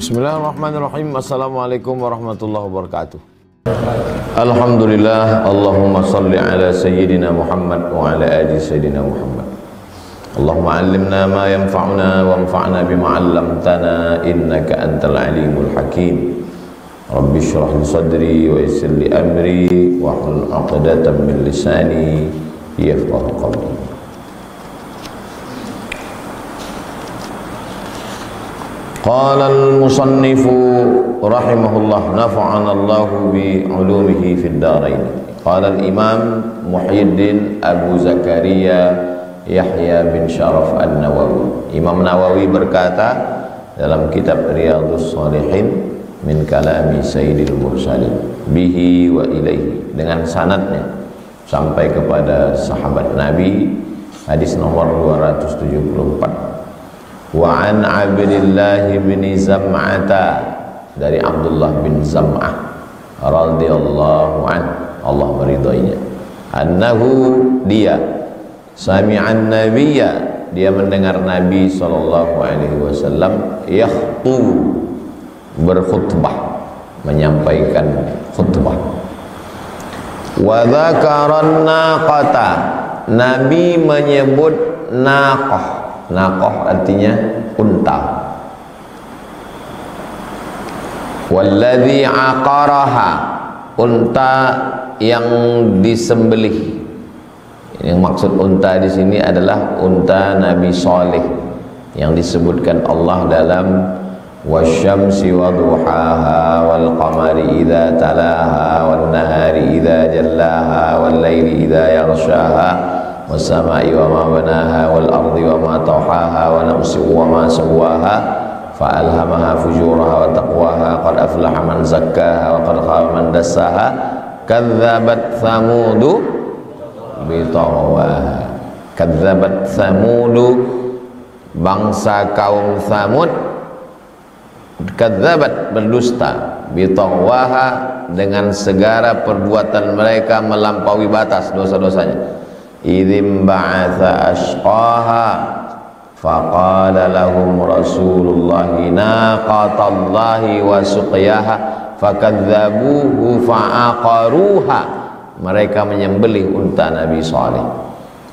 Bismillahirrahmanirrahim. Assalamualaikum warahmatullahi wabarakatuh. Alhamdulillah. Allahumma salli ala sayyidina Muhammad wa ala ali sayyidina Muhammad. Allahumma allimna ma yanfa'una wanfa'na bima 'allamtana innaka antal alimul hakim. Rabbi shrah li sadri wa yassir li amri wa hlul 'uqdatam min lisani yafqahu qawli. Qala al-musannifu rahimahullah nafa'ana Allahu bi 'ulumihi fid dharain. Qala al-imam Muhyiddin Abu Zakaria Yahya bin Sharaf An-Nawawi. Imam Nawawi berkata dalam kitab Riyadhus Shalihin min kalami Sayyidil Mursalin bihi wa ilaihi, dengan sanadnya sampai kepada sahabat Nabi, hadis nomor 274. Wa an Abdillah bin Zam'ata, dari Abdullah bin Zam'ah radhiyallahu an, Allah meridainya, annahu, dia sami'an nabiyya, dia mendengar Nabi sallallahu alaihi wasallam yakhutub, berkhutbah, menyampaikan khutbah. Wa dzakaran naqata, Nabi menyebut naqah. Naqah artinya unta. Walladzi aqaraha, unta yang disembelih. Yang maksud unta di sini adalah unta Nabi Saleh yang disebutkan Allah dalam wasyamsi wadhuhaha wal qamari idza talaha wan nahari idza jallaha wal laili idza yaghshaha was samai wa ma banaha wal ardi wa ma tawhaha wa nafsin wa ma sawaha fa alhamaha fujuraha wa taqwaha qad aflaha man zakkaha wa qad khaba man dassaha kadzabat thamudu bitawwaha. Kadzabat thamudu, bangsa kaum Thamud, kadzabat, berdusta, bitawwaha, dengan segala perbuatan mereka melampaui batas dosa-dosanya. Idzim ba'atha ashqaha faqala lahum rasulullahi naqatallahi wa suqiyaha fakadzabuhu fa'aqaruha, mereka menyembelih unta Nabi Saleh.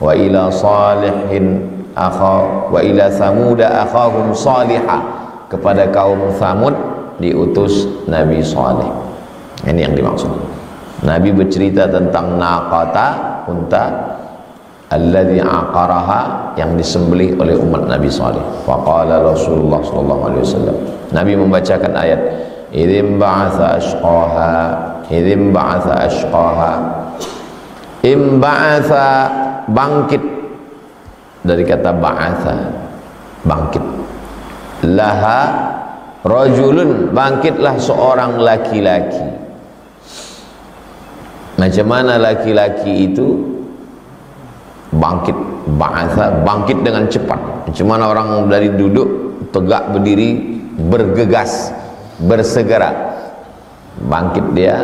Wa ila salihin wa ila samuda akhahum salihah, kepada kaum Thamud diutus Nabi Saleh. Ini yang dimaksud. Nabi bercerita tentang naqata, unta, alladzi aqaraha, yang disembelih oleh umat Nabi Saleh. Faqala Rasulullah sallallahu alaihi wasallam, Nabi membacakan ayat idzim ba'atsa ashqaha, idzim ba'atsa ashqaha. Imba'atsa, bangkit, dari kata ba'atsa, bangkit. Laha rajulun, bangkitlah seorang laki-laki. Macam mana laki-laki itu bangkit? Ba'atsa, bangkit dengan cepat. Macam mana orang dari duduk tegak berdiri, bergegas, bersegera, bangkit dia.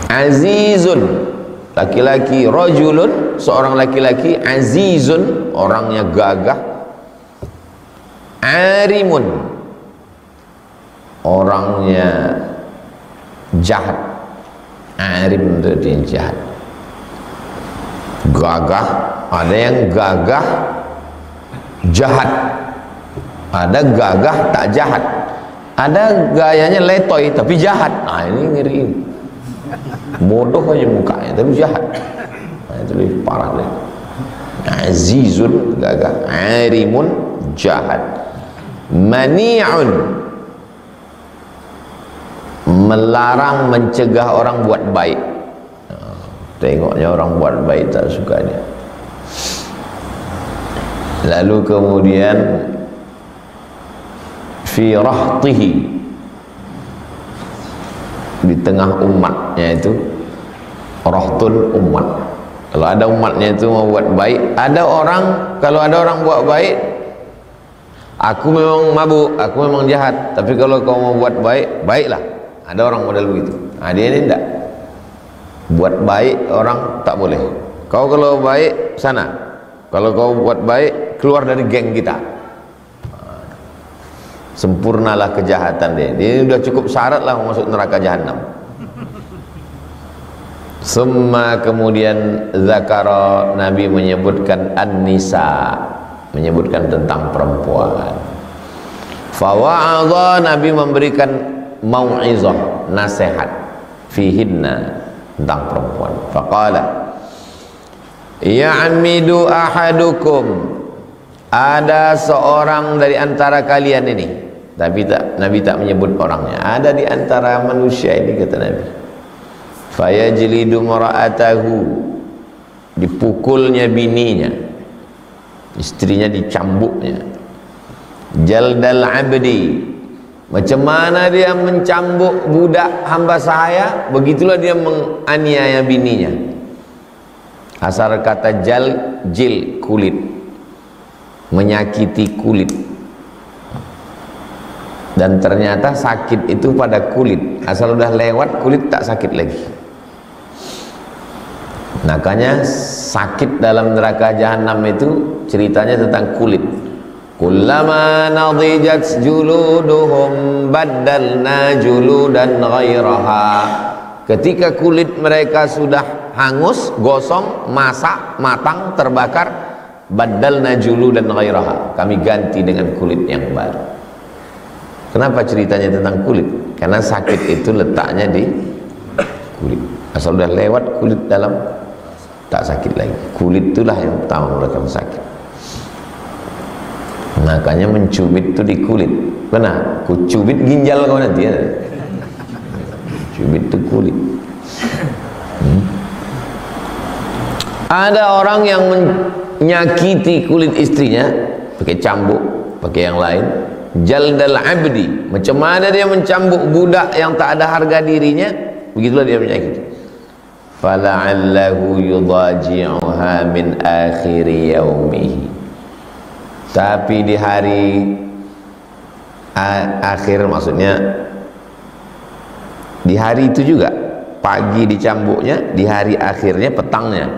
Azizun, laki-laki, rajulun, seorang laki-laki, azizun, orangnya gagah, arimun, orangnya jahat. Arim itu dia jahat. Gagah, ada yang gagah jahat, ada gagah tak jahat, ada gayanya letoy tapi jahat. Nah, ini ngeri, bodoh aja mukanya tapi jahat. Nah, itu lebih parah deh. Azizun, gagah, arimun, jahat, mani'un, melarang, mencegah orang buat baik. Tengoknya orang buat baik tak suka dia. Lalu kemudian fi rahtihi, di tengah umatnya itu, rahtun umat. Kalau ada umatnya itu mau buat baik, ada orang, kalau ada orang buat baik, aku memang mabuk, aku memang jahat, tapi kalau kau mau buat baik, baiklah. Ada orang model begitu. Nah, dia ini enggak. Buat baik orang tak boleh. Kau kalau baik sana, kalau kau buat baik keluar dari geng kita. sempurnalah kejahatan dia. Dia sudah cukup syarat lah masuk neraka jahanam. Summa kemudian zakara, Nabi menyebutkan an-nisa, menyebutkan tentang perempuan. Fawa'adha, Nabi memberikan mau'izah, nasihat fihinna, tentang perempuan. Faqala ya'midu ahadukum, ada seorang dari antara kalian ini, tapi Nabi tak menyebut orangnya, ada di antara manusia ini, kata Nabi, fayajlidu mara'atahu, dipukulnya bininya, istrinya dicambuknya, jaldal abdi, macam mana dia mencambuk budak hamba saya, begitulah dia menganiaya bininya. Asal kata jil, kulit, menyakiti kulit, dan ternyata sakit itu pada kulit. Asal udah lewat kulit tak sakit lagi. Makanya sakit dalam neraka jahanam itu ceritanya tentang kulit. Kullama nadijat juluduhum baddalna juludan ghairaha, ketika kulit mereka sudah hangus, gosong, masak, matang, terbakar, baddalna juludan ghairaha, kami ganti dengan kulit yang baru. Kenapa ceritanya tentang kulit? Karena sakit itu letaknya di kulit. Asal sudah lewat kulit dalam, tak sakit lagi. Kulit itulah yang pertama merupakan sakit. Makanya mencubit itu di kulit. Benar, ku cubit ginjal kau nanti ya. Cubit itu kulit. Ada orang yang menyakiti kulit istrinya pakai cambuk, pakai yang lain. Jaldal abdi, macam mana dia mencambuk budak yang tak ada harga dirinya, begitulah dia menyakiti. Fala'allahu yudaji'uha min akhiri yaumihi, tapi di hari akhir, maksudnya di hari itu juga, pagi dicambuknya, di hari akhirnya petangnya,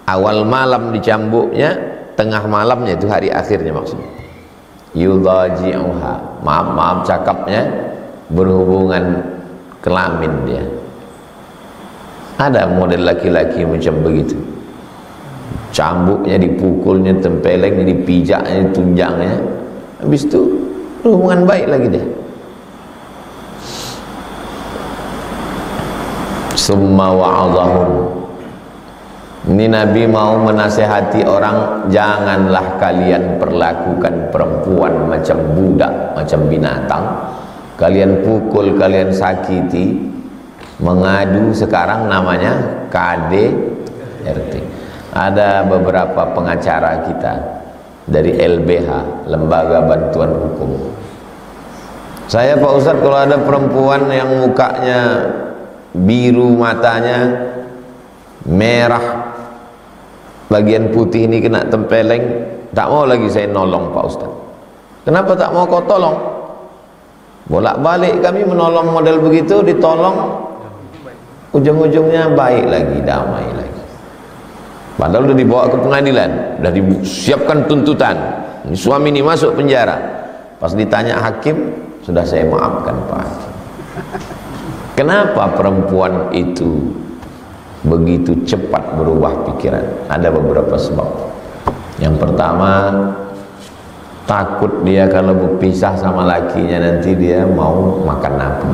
awal malam dicambuknya, tengah malamnya, itu hari akhirnya maksudnya. Yudaji'uha, maaf cakapnya, berhubungan kelamin dia. Ada model laki-laki macam begitu, cambuknya, dipukulnya, tempelengnya, dipijaknya, tunjangnya, habis itu hubungan baik lagi dia. Summa wa'adhahum, ini Nabi mau menasehati orang, janganlah kalian perlakukan perempuan macam budak, macam binatang, kalian pukul, kalian sakiti, mengadu. Sekarang namanya KDRT. Ada beberapa pengacara kita dari LBH, Lembaga Bantuan Hukum. Saya, Pak Ustadz, kalau ada perempuan yang mukanya biru, matanya merah, bagian putih ini kena tempeleng, tak mau lagi saya nolong, Pak Ustadz. Kenapa tak mau kau tolong? Bolak-balik kami menolong model begitu, ditolong, ujung-ujungnya baik lagi, damai lagi. Padahal sudah dibawa ke pengadilan, sudah disiapkan tuntutan, suami ini masuk penjara. Pas ditanya hakim, sudah saya maafkan Pak Hakim. Kenapa perempuan itu begitu cepat berubah pikiran? Ada beberapa sebab. Yang pertama, takut dia kalau berpisah sama lakinya nanti dia mau makan apa.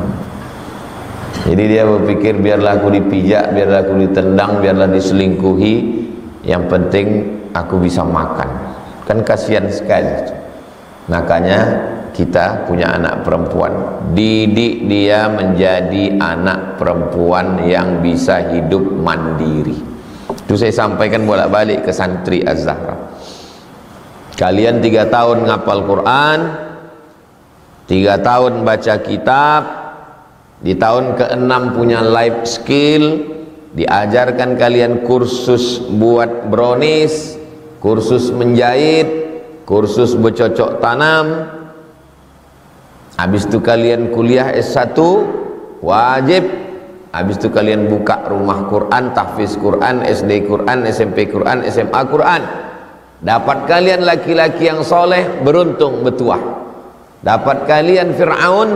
Jadi dia berpikir, biarlah aku dipijak, biarlah aku ditendang, biarlah diselingkuhi, yang penting aku bisa makan. Kan kasihan sekali. Makanya kita punya anak perempuan, didik dia menjadi anak perempuan yang bisa hidup mandiri. Itu saya sampaikan bolak-balik ke santri Az-Zahra. Kalian 3 tahun ngapal Quran, 3 tahun baca kitab, di tahun ke-6 punya life skill, diajarkan kalian kursus buat brownies, kursus menjahit, kursus bercocok tanam. Habis itu kalian kuliah S1 wajib. Habis itu kalian buka rumah Quran, tahfiz Quran, SD Quran, SMP Quran, SMA Quran. Dapat kalian laki-laki yang soleh, beruntung, bertuah. dapat kalian Fir'aun,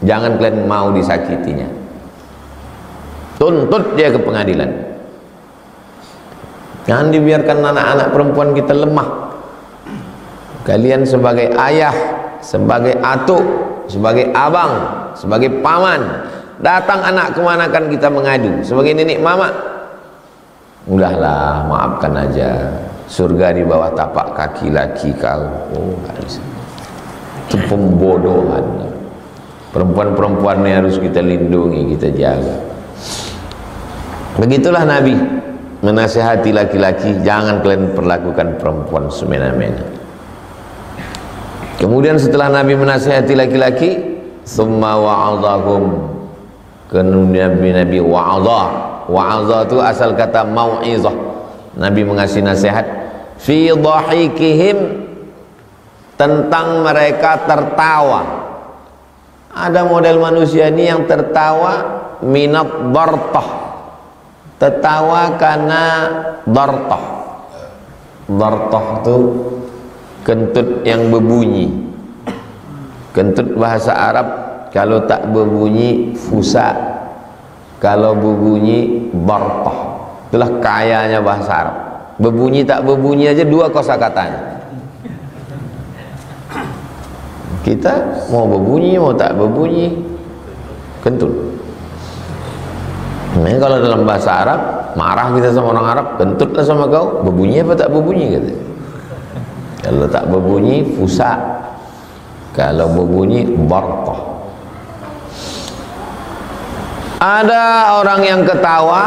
jangan kalian mau disakitinya, tuntut dia ke pengadilan. Jangan dibiarkan anak-anak perempuan kita lemah. Kalian sebagai ayah, sebagai atuk, sebagai abang, sebagai paman, datang anak kemana kan kita mengadu. Sebagai nenek mama, udahlah maafkan aja, surga di bawah tapak kaki laki kau. Oh, itu pembodohan. Perempuan-perempuan ini harus kita lindungi, kita jaga. Begitulah Nabi menasihati laki-laki, jangan kalian perlakukan perempuan semena-mena. Kemudian setelah Nabi menasihati laki-laki, summa wa'adhahum, kemudian Nabi wa'adhah. Wa'adhah itu asal kata mau'izah. Nabi mengasih nasihat fi dhahikihim, tentang mereka tertawa. Ada model manusia ini yang tertawa minat dartah, tertawa karena dartah. Dartah itu kentut yang berbunyi. Kentut bahasa Arab kalau tak berbunyi fusa, kalau berbunyi dartah. Itulah kayanya bahasa Arab. Berbunyi tak berbunyi aja dua kosakatanya. Kita mau berbunyi mau tak berbunyi kentut. Nah, kalau dalam bahasa Arab marah kita sama orang Arab, kentutlah sama kau, berbunyi apa tak berbunyi kata. Kalau tak berbunyi fusa, kalau berbunyi bartah. Ada orang yang ketawa,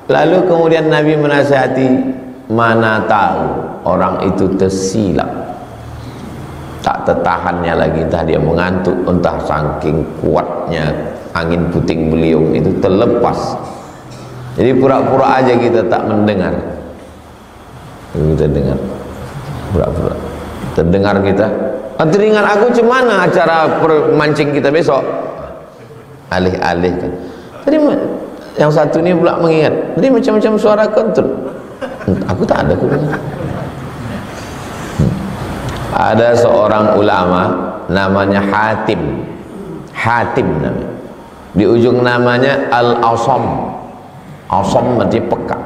lalu kemudian Nabi menasihati, mana tahu orang itu tersilap, tak tertahannya lagi, entah dia mengantuk, entah saking kuatnya angin puting beliung itu terlepas. Jadi pura-pura aja kita tak mendengar. Kita dengar, pura-pura terdengar kita. Teringat aku cemana acara mancing kita besok? Alih-alih kan. Tadi yang satu ini pula mengingat. Tadi macam-macam suara kentut. Aku tak ada aku. Ada seorang ulama namanya Hatim. Hatim namanya. Di ujung namanya Al-Asam. Asam berarti peka.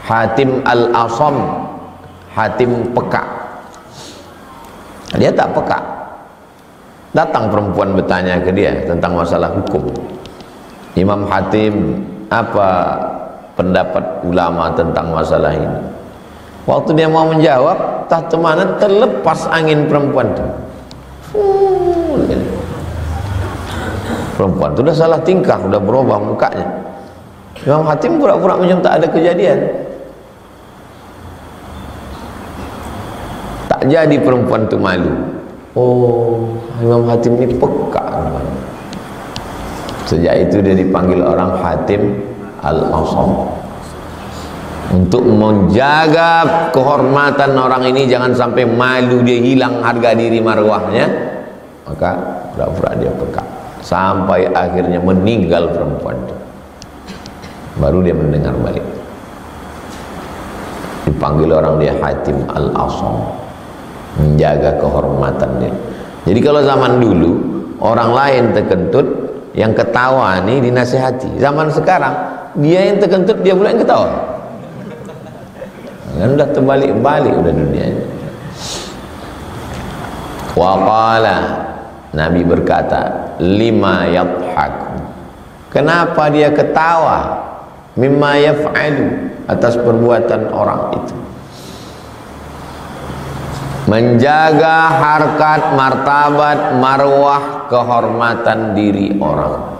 Hatim Al-Asam, Hatim peka. Dia tak peka. Datang perempuan bertanya ke dia tentang masalah hukum. Imam Hatim, apa pendapat ulama tentang masalah ini? Waktu dia mau menjawab, tak temana terlepas angin perempuan itu. Perempuan itu sudah salah tingkah, sudah berubah mukanya. Imam Hatim pura-pura macam tak ada kejadian. Tak jadi perempuan itu malu. Oh, Imam Hatim ini peka. Sejak itu dia dipanggil orang Hatim Al-Asam. Untuk menjaga kehormatan orang ini, jangan sampai malu, dia hilang harga diri marwahnya, maka pura-pura dia peka sampai akhirnya meninggal perempuan itu. Baru dia mendengar balik, dipanggil orang dia Hatim Al-Asam, menjaga kehormatan dia. Jadi kalau zaman dulu orang lain terkentut, yang ketawa nih dinasihati. Zaman sekarang dia yang terkentut, dia pula yang ketawa. Kan udah terbalik-balik udah dunianya. Wa qala, Nabi berkata, lima yadhak, kenapa dia ketawa? Mimma yaf'alu, atas perbuatan orang itu. Menjaga harkat, martabat, marwah, kehormatan diri orang.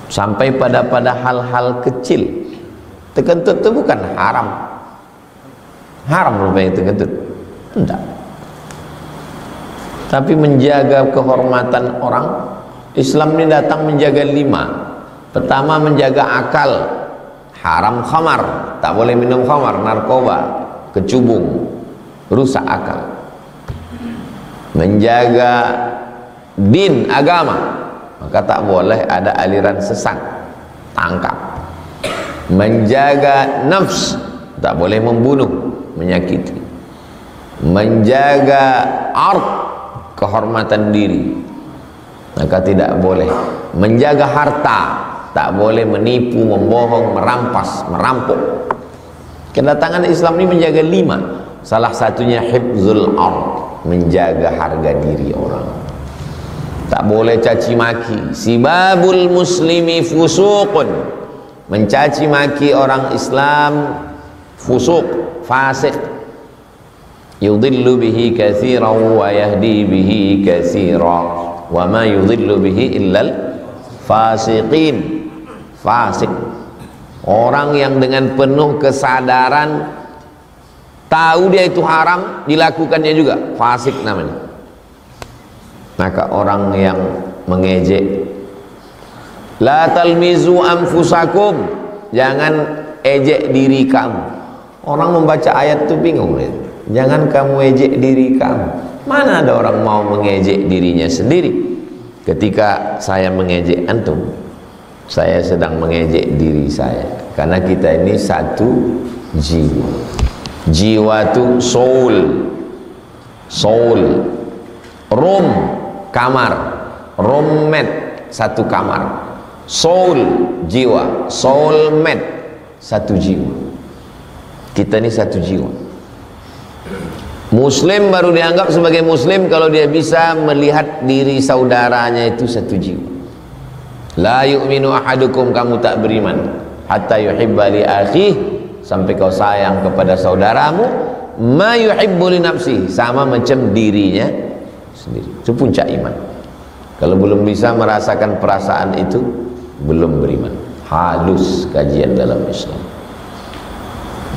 Sampai pada hal-hal kecil. Terkentut itu bukan haram. Haram rupanya terkentut. Tidak. Tapi menjaga kehormatan orang. Islam ini datang menjaga 5. Pertama, menjaga akal. Haram khamar, tak boleh minum khamar, narkoba, kecubung, rusak akal. Menjaga din, agama, maka tak boleh ada aliran sesat, tangkap. Menjaga nafs, tak boleh membunuh, menyakiti. menjaga ard, kehormatan diri, maka tidak boleh menjaga harta, tak boleh menipu, membohong, merampas, merampok. Kedatangan Islam ini menjaga 5, salah satunya hifzul ard, menjaga harga diri orang. Tak boleh caci maki. Sibabul muslimi fusuqun, mencaci maki orang Islam fusuq, fasik. Yudhillu bihi katsiran wa yahdi bihi katsiran wa ma yudhillu bihi illal fasiqin. Fasik, orang yang dengan penuh kesadaran tahu dia itu haram, dilakukannya juga, fasik namanya. Maka orang yang mengejek, la talmizu anfusakum, jangan ejek diri kamu. Orang membaca ayat itu bingung, jangan kamu ejek diri kamu. Mana ada orang mau mengejek dirinya sendiri? Ketika saya mengejek antum, saya sedang mengejek diri saya, karena kita ini satu jiwa. Jiwa itu soul, room, kamar, roommate, satu kamar. Soul, jiwa, soulmate, satu jiwa. Kita ini satu jiwa. Muslim baru dianggap sebagai muslim kalau dia bisa melihat diri saudaranya itu satu jiwa. La yu'minu ahadukum, kamu tak beriman hatta yuhibba li akhihi, sampai kau sayang kepada saudaramu ma yuhibbu li nafsihi, sama macam dirinya sendiri. Itu puncak iman. Kalau belum bisa merasakan perasaan itu, belum beriman. Halus kajian dalam Islam.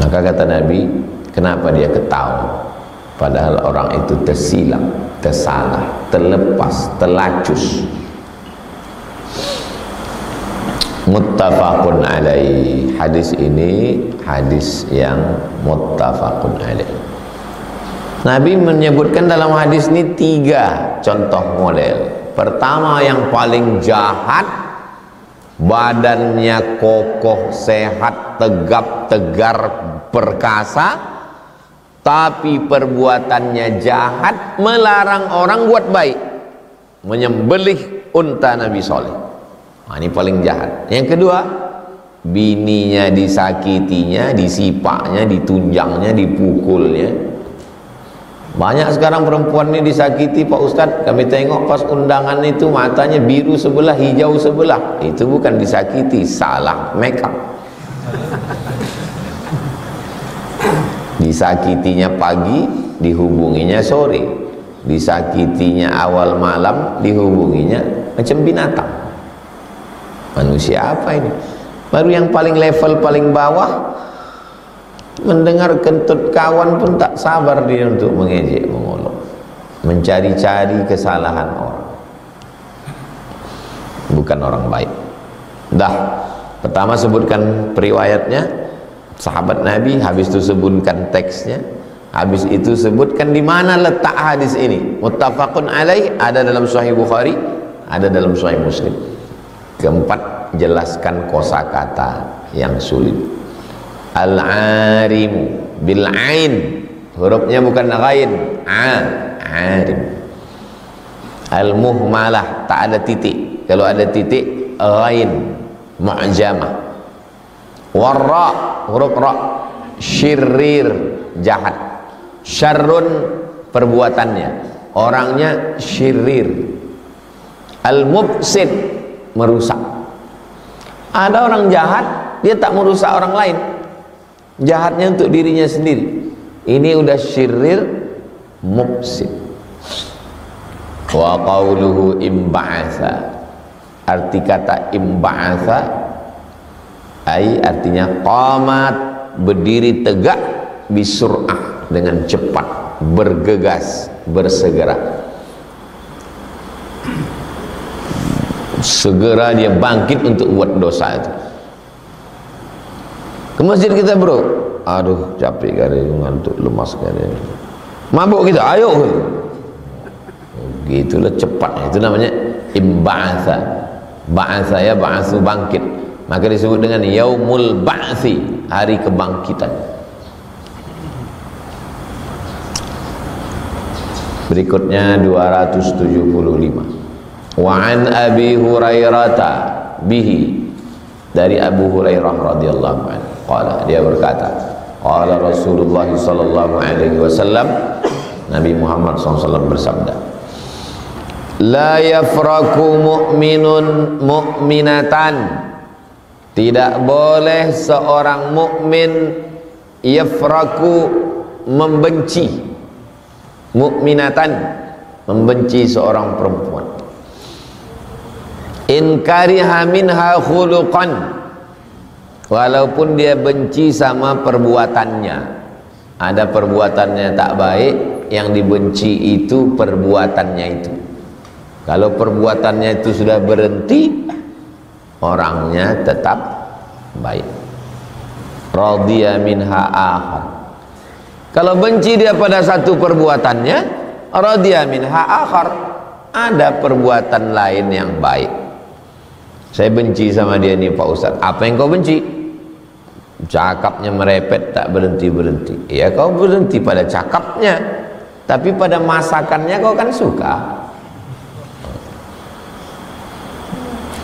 Maka kata Nabi, kenapa dia ketawa padahal orang itu tersilap, tersalah, terlepas, terlacus. Muttafaqun alaih. Hadis ini hadis yang muttafaqun alaih. Nabi menyebutkan dalam hadis ini 3 contoh model. Pertama, yang paling jahat, badannya kokoh, sehat, tegap, tegar, perkasa, tapi perbuatannya jahat, melarang orang buat baik, menyembelih unta Nabi Soleh. Nah, ini paling jahat. Yang kedua, bininya disakitinya, disipaknya, ditunjangnya, dipukulnya. Banyak sekarang perempuan ini disakiti, Pak Ustadz. Kami tengok pas undangan itu matanya biru sebelah, hijau sebelah. Itu bukan disakiti, salah make up. Disakitinya pagi, dihubunginya sore. Disakitinya awal malam, dihubunginya macam binatang. Manusia apa ini? Baru yang paling level paling bawah, mendengar kentut kawan pun tak sabar dia untuk mengejek, mengolok, mencari-cari kesalahan orang. Bukan orang baik. Dah, pertama sebutkan periwayatnya, sahabat Nabi, habis itu sebutkan teksnya, habis itu sebutkan di mana letak hadis ini. Muttafaqun alaih, ada dalam Sahih Bukhari, ada dalam Sahih Muslim. Keempat, jelaskan kosakata yang sulit. Al-arimu bil ain, hurufnya bukan ghain, arim. Al-muhmalah, tak ada titik. Kalau ada titik, ghain, mu'jamah. Warra, huruf ra, syirrir, jahat. Syarrun, perbuatannya, orangnya syirrir. Al-mufsid, merusak. Ada orang jahat, dia tak merusak orang lain, jahatnya untuk dirinya sendiri. Ini udah syirir, mufsid. Wa qawluhu imba'atha, arti kata imba'atha ai artinya qamat, berdiri tegak, bisur'ah, dengan cepat, bergegas, bersegera. Segera dia bangkit untuk buat dosa itu. Ke masjid kita bro, aduh capek kali, ngantuk, lemas kali, mabuk kita, ayo gitulah cepat. Itu namanya imba'atha. Ba'atha ya, ba'athu, bangkit. Maka disebut dengan yaumul ba'thi, hari kebangkitan. Berikutnya 275. Wa an Abi Hurairah bihi, dari Abu Hurairah radhiyallahu anhu, qala, dia berkata, qala Rasulullah sallallahu alaihi wasallam, Nabi Muhammad SAW bersabda, la yafraku mu'minun mu'minatan, tidak boleh seorang mukmin yafraku, membenci, mukminatan, membenci seorang perempuan, in kariha minha khuluqan, walaupun dia benci sama perbuatannya. Ada perbuatannya tak baik, yang dibenci itu perbuatannya itu. Kalau perbuatannya itu sudah berhenti, orangnya tetap baik. Radhiya minha akhar, kalau benci dia pada satu perbuatannya, radhiya minha akhar, ada perbuatan lain yang baik. Saya benci sama dia nih Pak Ustaz. Apa yang kau benci? Cakapnya merepet tak berhenti-berhenti. Ya, kau berhenti pada cakapnya, tapi pada masakannya kau kan suka.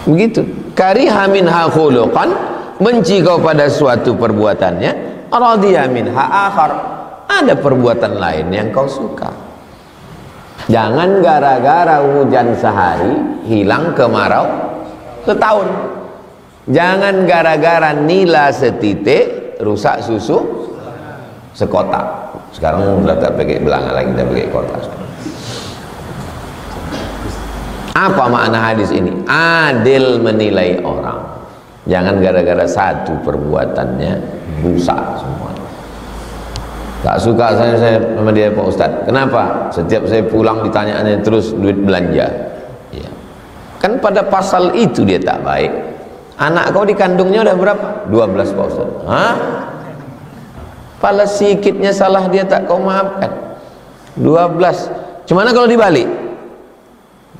Begitu. Kariha minha khuluqan, benci kau pada suatu perbuatannya, radhiya minha akhar, ada perbuatan lain yang kau suka. Jangan gara-gara hujan sehari hilang kemarau setahun. Jangan gara-gara nila setitik rusak susu sekotak. Sekarang sudah tak pakai belanga lagi, tak pakai kotak. Apa makna hadis ini? Adil menilai orang. Jangan gara-gara satu perbuatannya rusak semua. Tak suka saya sama dia Pak Ustadz. Kenapa? Setiap saya pulang ditanyaannya terus duit belanja. Ya. Kan pada pasal itu dia tak baik. Anak kau dikandungnya udah berapa? 12 Pak Ustadz. Hah? Pala sikitnya salah dia tak kau maafkan. 12. Cumana kalau dibalik?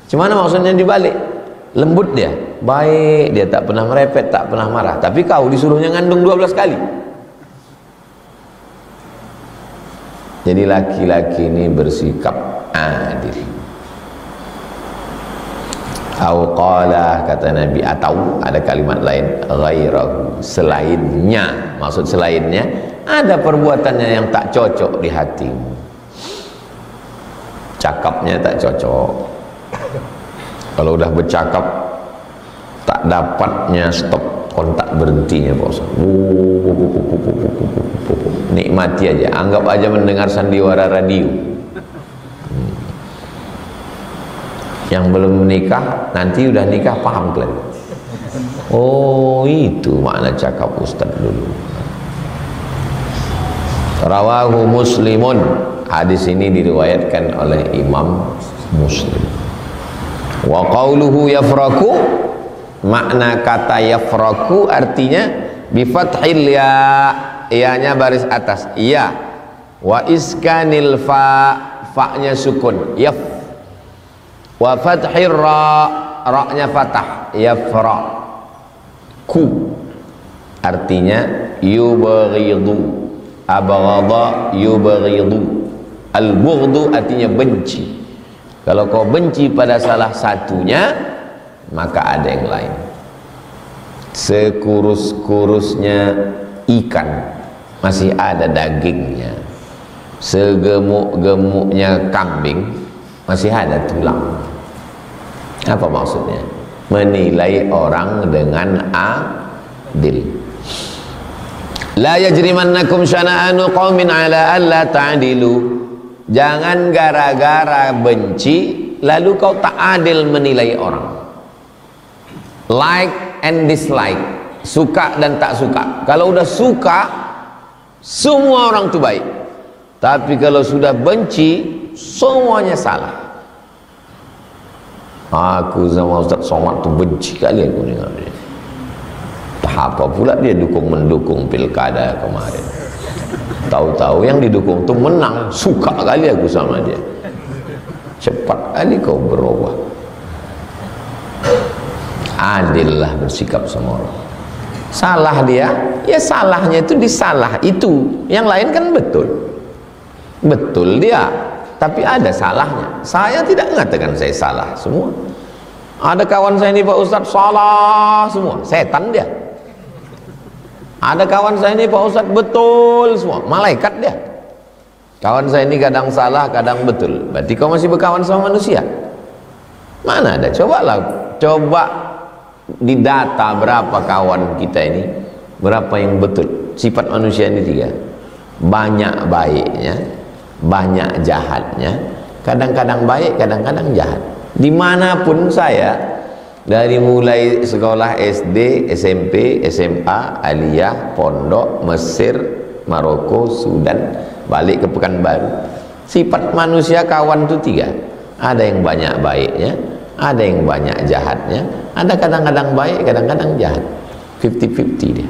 Cumana maksudnya dibalik? Lembut dia, baik, dia tak pernah merepet, tak pernah marah. Tapi kau disuruhnya ngandung 12 kali. Jadi laki-laki ini bersikap adil. Au qala, kata Nabi, atau ada kalimat lain, ghairahu, selainnya. Maksud selainnya, ada perbuatannya yang tak cocok di hatimu. Cakapnya tak cocok. Kalau udah bercakap tak dapatnya stop, kontak berhentinya bos. Nikmati aja, anggap aja mendengar sandiwara radio. Yang belum menikah, nanti udah nikah paham kalian. Oh, itu makna cakap Ustaz dulu. Rawahu Muslimun, hadis ini diriwayatkan oleh Imam Muslim. Wa qawluhu yafraku, makna kata yafraku artinya bi fathil ya, ya-nya baris atas, ya, wa iskanil fa, fa-nya sukun, yaf, wa fathir ra, ra-nya fathah, yafra ku, artinya yubghidu, abghadha yubghidu, al-bughdu artinya benci. Kalau kau benci pada salah satunya, maka ada yang lain. Sekurus-kurusnya ikan masih ada dagingnya, segemuk-gemuknya kambing masih ada tulang. Apa maksudnya? Menilai orang dengan adil. La yajrimannakum syana'anu qaumin ala alla ta'dilu. Jangan gara-gara benci lalu kau tak adil menilai orang. Like and dislike, suka dan tak suka. Kalau udah suka, semua orang itu baik. Tapi kalau sudah benci, semuanya salah. Aku sama Ustaz Somad tuh benci kali aku dengar dia. Apa pula dia mendukung pilkada kemarin. Tahu-tahu yang didukung tuh menang, suka kali aku sama dia. Cepat kali kau berubah. Adillah bersikap sama orang. Salah dia, ya salahnya itu disalah itu. Yang lain kan betul. Betul dia. tapi ada salahnya. Saya tidak mengatakan saya salah semua. Ada kawan saya ini Pak Ustadz salah semua, setan dia. Ada kawan saya ini Pak Ustadz betul semua, malaikat dia. Kawan saya ini kadang salah, kadang betul. Berarti kau masih berkawan sama manusia? Mana ada? Coba didata berapa kawan kita ini, berapa yang betul. Sifat manusia ini 3. Banyak baiknya, banyak jahatnya. Kadang-kadang baik, kadang-kadang jahat. Dimanapun saya, dari mulai sekolah SD, SMP, SMA, aliyah, pondok, Mesir, Maroko, Sudan, balik ke Pekanbaru, sifat manusia kawan itu 3. Ada yang banyak baiknya, ada yang banyak jahatnya, ada kadang-kadang baik, kadang-kadang jahat. 50-50 dia.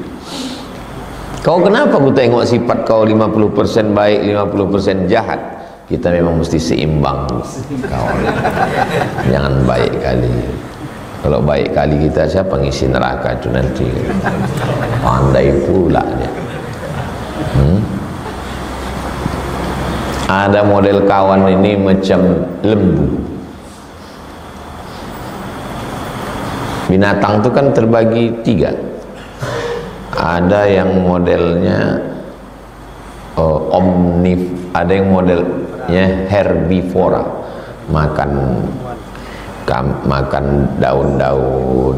Kau kenapa ku tengok sifat kau 50% baik, 50% jahat? Kita memang mesti seimbang kawan. Jangan baik kali. Kalau baik kali kita, siapa ngisi neraka itu nanti? Pandai pula dia. Ada model kawan ini macam lembu. Binatang itu kan terbagi 3. Ada yang modelnya ada yang modelnya herbivora, makan daun-daun.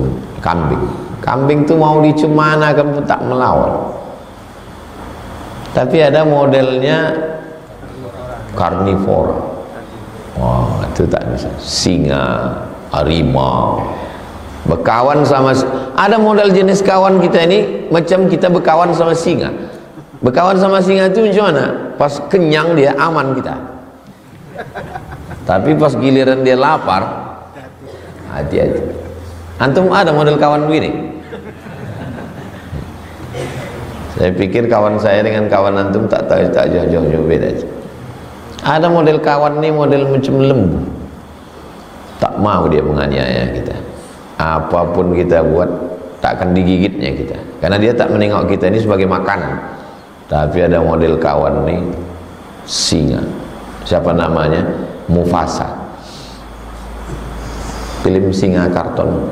Kambing tuh mau dicemanakan pun tak melawan. Tapi ada modelnya karnivora. Wah, itu tak bisa. Singa, harimau. Berkawan sama, ada model jenis kawan kita ini macam kita berkawan sama singa. Berkawan sama singa itu macam mana? Pas kenyang dia aman kita. Tapi pas giliran dia lapar, hati-hati. Antum ada model kawan begini? Saya pikir kawan saya dengan kawan antum tak jauh-jauh beda. Ada model kawan ini model macam lembu. Tak mau dia menganiaya kita. Apapun kita buat tak akan digigitnya kita, karena dia tak menengok kita ini sebagai makanan. Tapi ada model kawan nih singa. Siapa namanya? Mufasa. Film singa karton.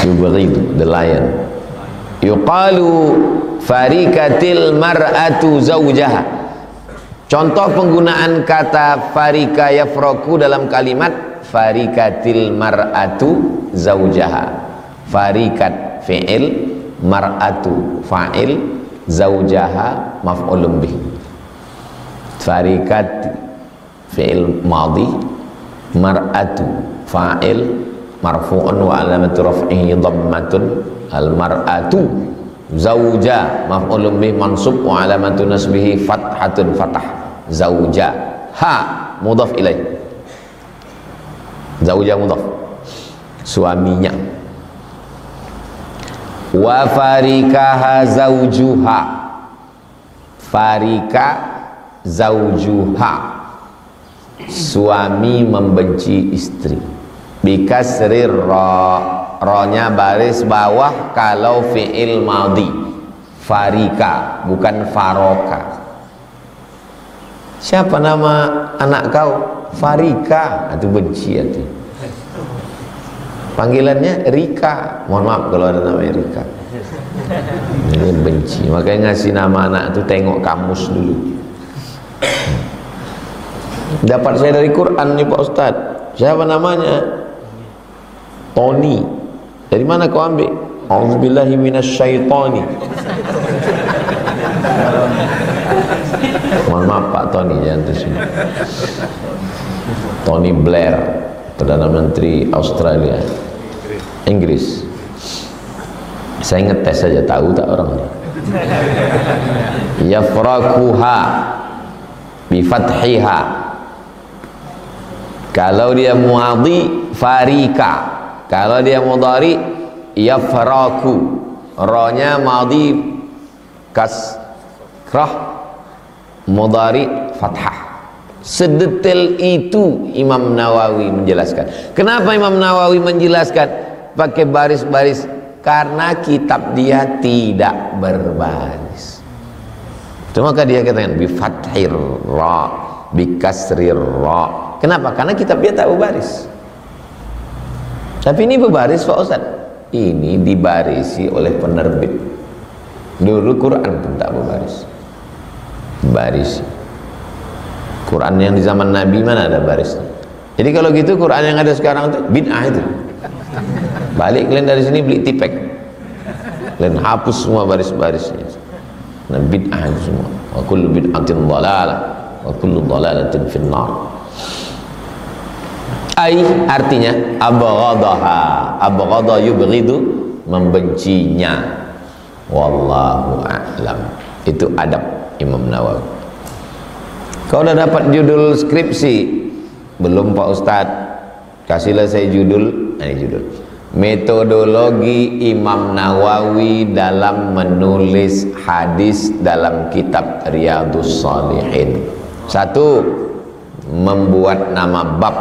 The Lion. Yuqalu farikatil mar'atu zawjaha. Contoh penggunaan kata farika yafraku dalam kalimat farikatil mar'atu zawjaha. Farikat fi'il, mar'atu fa'il, zawjaha maf'ulun bih. Farikat fi'il madhi, mar'atu fa'il marfu'un wa alamatu raf'ihi dhammatun, al mar'atu zawja maf'ulun bih mansub wa alamatu nasbihi fathatun fathah. Zawja ha mudhaf ilaih. Zawja mudhaf, suaminya. Wa farikaha zawjuha. Farika zawjuha, suami membenci istri. Bikasrir ra-nya baris bawah kalau fi'il madhi. Farika bukan faroka. Siapa nama anak kau? Farika. Itu benci hati. Panggilannya Rika. Mohon maaf kalau ada namanya Rika. Ini benci. Makanya ngasih nama anak itu tengok kamus dulu. Dapat saya dari Quran nih Pak Ustadz. Siapa namanya? Tony. Dari mana kau ambil? A'udzubillahi minasyaitani. Mohon maaf Pak Tony, jangan tersini. Tony Blair, Perdana Menteri Australia, Inggris. Saya ngetes saja, tahu tak orangnya. Yafrakuha bifathiha. Kalau dia muadhi farika, kalau dia mudhari yafraku. Ra-nya madhi kasrah, mudhari fathah. Sedetail itu Imam Nawawi menjelaskan. Kenapa Imam Nawawi menjelaskan pakai baris-baris? Karena kitab dia tidak berbaris. Itu maka dia katakan bi fathir ra, bi kasrir ra. Kenapa? Karena kitab dia tak berbaris. Tapi ini berbaris Pak Ustaz. Ini dibarisi oleh penerbit. Dulu Quran pun tak berbaris. Baris. Quran yang di zaman Nabi mana ada barisnya? Jadi kalau gitu Quran yang ada sekarang itu bid'ah itu. Balik kalian dari sini beli tipek. Kalian hapus semua baris-barisnya. Nah, bid'ah itu semua. Wa kullu bid'atin dhalalah wa kullu dhalalatin finnar. Ai artinya abghadaha, abghadha yubghidu, membencinya. Wallahu a'lam. Itu adab Imam Nawawi. Kau udah dapat judul skripsi? Belum Pak Ustadz. Kasihlah saya judul. Ini judul. Metodologi Imam Nawawi dalam menulis hadis dalam kitab Riyadhus Shalihin. 1. Membuat nama bab.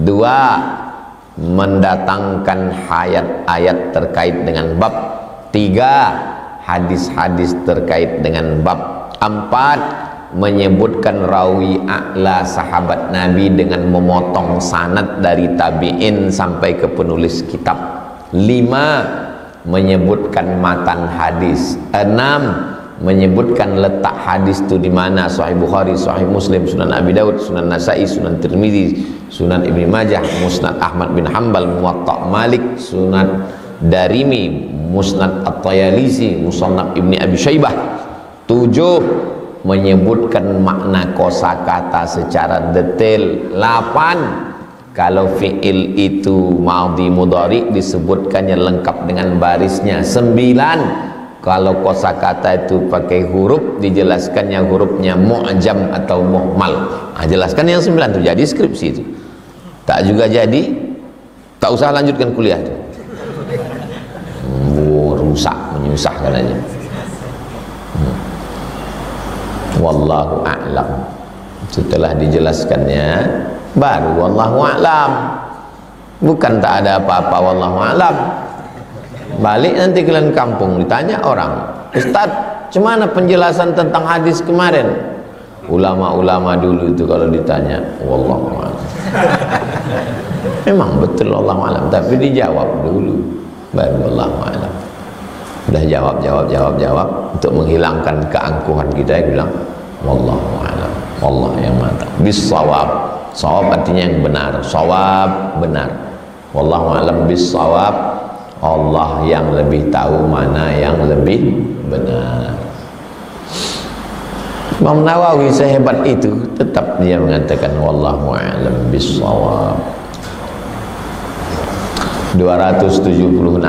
2. Mendatangkan ayat-ayat terkait dengan bab. 3. Hadis-hadis terkait dengan bab. 4. Menyebutkan rawi a'la sahabat Nabi dengan memotong sanad dari tabi'in sampai ke penulis kitab. 5. Menyebutkan matan hadis. 6. Menyebutkan letak hadis itu di mana, Sahih Bukhari, Sahih Muslim, Sunan Abi Daud, Sunan Nasa'i, Sunan Tirmidzi, Sunan Ibnu Majah, Musnad Ahmad bin Hanbal, Muwatta Malik, Sunan Darimi, Musnad At-Tayalisi, Musannaf Ibni Abi Syaibah. 7. Menyebutkan makna kosakata secara detail. 8. Kalau fi'il itu madhi mudhari disebutkannya lengkap dengan barisnya. 9. Kalau kosakata itu pakai huruf dijelaskannya hurufnya mu'jam atau muhmal. Nah, jelaskan yang 9 itu jadi skripsi itu. Tak juga jadi, tak usah lanjutkan kuliah itu. Rusak, menyusahkan aja. Wallahu a'lam. Setelah dijelaskannya baru wallahu a'lam. Bukan tak ada apa-apa wallahu a'lam. Balik nanti kalian kampung ditanya orang, Ustaz, cemana penjelasan tentang hadis kemarin? Ulama-ulama dulu itu kalau ditanya wallahu a'lam. Memang betul wallahu a'lam, tapi dijawab dulu baru wallahu a'lam. Udah jawab untuk menghilangkan keangkuhan kita, bilang wallahu a'lam, Allah yang maha tahu. Bis-shawab, shawab artinya yang benar, shawab benar. Wallahu a'lam bis-shawab, Allah yang lebih tahu mana yang lebih benar. Imam Nawawi sehebat itu tetap dia mengatakan wallahu a'lam bis-shawab. 276.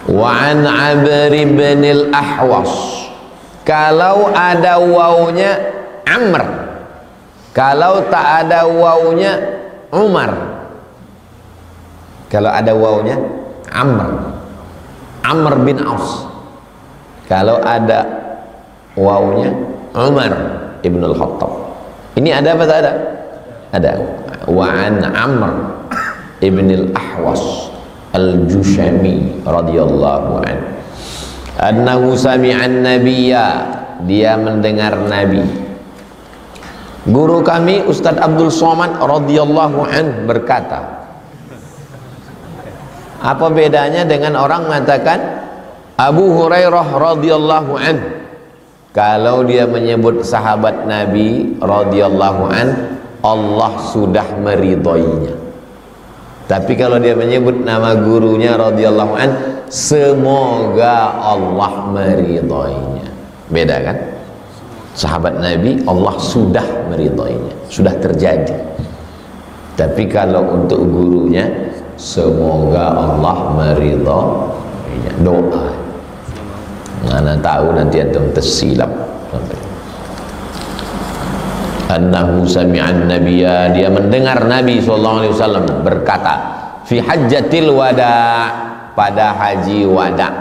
Wa an Amr bin al-Ahwas. Kalau ada wawunya Amr, kalau tak ada wawunya Umar. Kalau ada wawunya Amr bin Aus. Kalau ada wawunya Umar ibn al-Khattab. Ini ada apa tak ada? Ada. Wa an Amr ibn al-Ahwas al-Jushami radhiyallahu anhu annahu sami'an nabiyya, dia mendengar Nabi. Guru kami Ustaz Abdul Somad radhiyallahu anhu berkata. Apa bedanya dengan orang mengatakan Abu Hurairah radhiyallahu anhu? Kalau dia menyebut sahabat Nabi radhiyallahu anhu, Allah sudah meridhoinya. Tapi kalau dia menyebut nama gurunya radhiyallahu anhu, semoga Allah meridhoinya. Beda kan? Sahabat Nabi Allah sudah meridhoinya, sudah terjadi. Tapi kalau untuk gurunya, semoga Allah meridhoinya. Doa. Mana tahu nanti antum tersilap. Annahu sami'an nabiyya, dia mendengar Nabi SAW berkata fi hajjatil wada', pada haji wada'.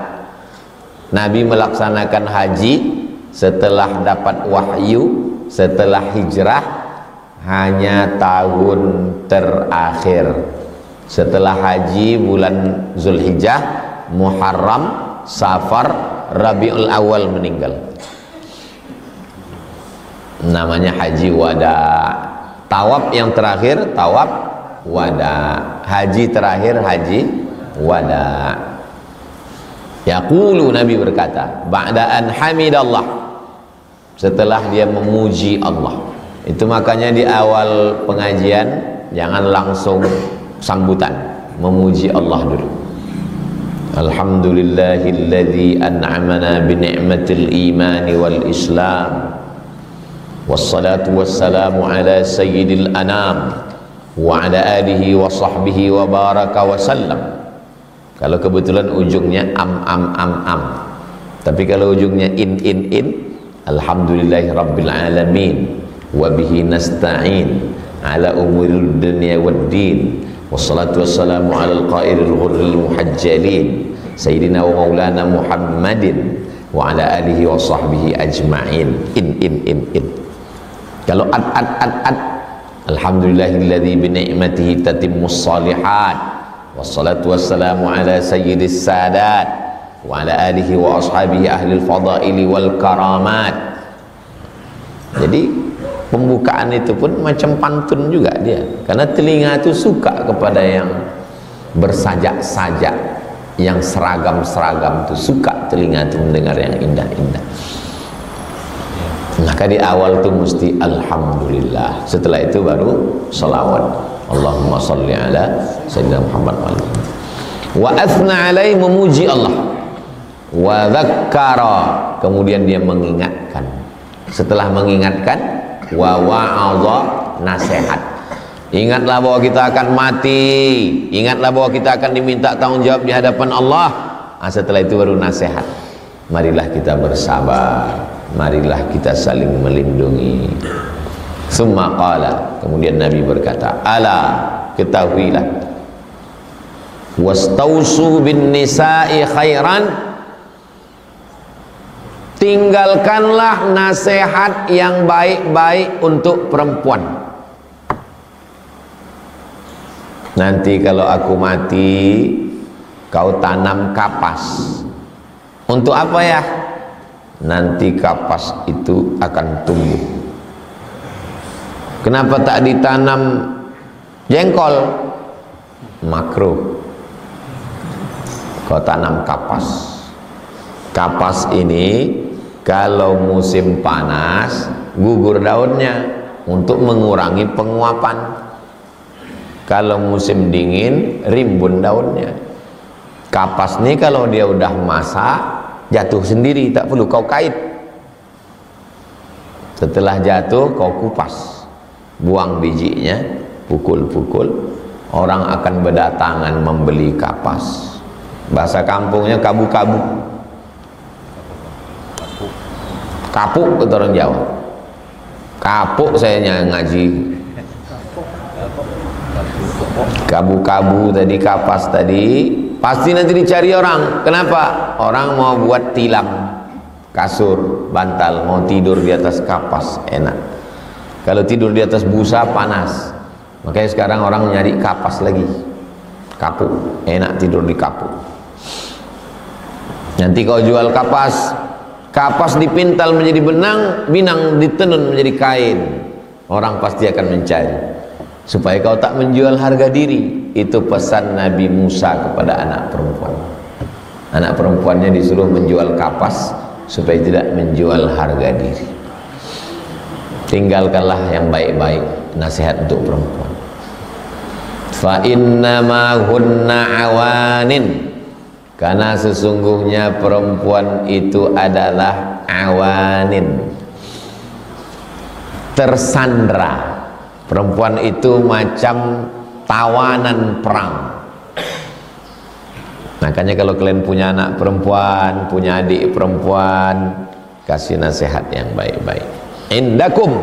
Nabi melaksanakan haji setelah dapat wahyu, setelah hijrah, hanya tahun terakhir. Setelah haji bulan Zulhijjah, Muharram, Safar, Rabiul Awal meninggal. namanya haji wada. Tawaf yang terakhir tawaf wada, haji terakhir haji wada. Yaqulu, Nabi berkata, ba'da an hamidallah, setelah dia memuji Allah. Itu makanya di awal pengajian jangan langsung sambutan, memuji Allah dulu. Alhamdulillahilladzi an'amana bi ni'matil imani wal islam, wassalatu wassalamu ala sayyidil anam wa ala alihi wa sahbihi wa baraka wa sallam. Kalau kebetulan ujungnya am, tapi kalau ujungnya in, alhamdulillahi rabbil alamin wa bihi nasta'in ala umuril dunya waddin, wassalatu wassalamu ala al-qairil ghurril muhajjalin sayyidina wa maulana Muhammadin wa ala alihi wa sahbihi ajma'in. In. Kalau ad, alhamdulillahilladzi bi ni'matihi tatimmus shalihat, wassalatu wassalamu ala sayyidis sadat wa ala alihi wa ashabihi ahlil fadaili wal karamat. Jadi pembukaan itu pun macam pantun juga dia, karena telinga itu suka kepada yang bersajak-sajak, yang seragam-seragam, itu suka telinga itu mendengar yang indah-indah. Maka di awal itu mesti alhamdulillah, setelah itu baru salawat, Allahumma salli ala sayyidina Muhammad wa athna alaihi, memuji Allah, wa dzakkara, kemudian dia mengingatkan. Setelah mengingatkan, wa wa'adha, nasihat. Ingatlah bahwa kita akan mati, ingatlah bahwa kita akan diminta tanggung jawab di hadapan Allah. Setelah itu baru nasihat, marilah kita bersabar, marilah kita saling melindungi. Summa qala, kemudian Nabi berkata, ala, ketahuilah, wastausu bin nisa'i khairan, tinggalkanlah nasihat yang baik-baik untuk perempuan. Nanti kalau aku mati, kau tanam kapas. Untuk apa ya? Nanti kapas itu akan tumbuh. Kenapa tak ditanam jengkol? Makruh. Kau tanam kapas. Kapas ini kalau musim panas gugur daunnya untuk mengurangi penguapan. Kalau musim dingin rimbun daunnya. Kapas ini kalau dia udah masak jatuh sendiri, tak perlu kau kait. Setelah jatuh kau kupas, buang bijinya, pukul-pukul. Orang akan berdatangan membeli kapas. Bahasa kampungnya kabu-kabu. Kapuk kata orang Jawa. Kapuk saya ngaji. Kabu-kabu tadi, kapas tadi, pasti nanti dicari orang. Kenapa? Orang mau buat tilam, kasur, bantal, mau tidur di atas kapas, enak. Kalau tidur di atas busa panas. Makanya sekarang orang nyari kapas lagi. Kapuk, enak tidur di kapuk. Nanti kau jual kapas, kapas dipintal menjadi benang, binang ditenun menjadi kain. Orang pasti akan mencari. Supaya kau tak menjual harga diri. Itu pesan Nabi Musa kepada anak perempuan. Anak perempuannya disuruh menjual kapas supaya tidak menjual harga diri. Tinggalkanlah yang baik-baik, nasihat untuk perempuan. Fa innama hunna awanin, karena sesungguhnya perempuan itu adalah awanin, tersandra. Perempuan itu macam tawanan perang. Makanya kalau kalian punya anak perempuan, punya adik perempuan, kasih nasihat yang baik-baik. Indakum,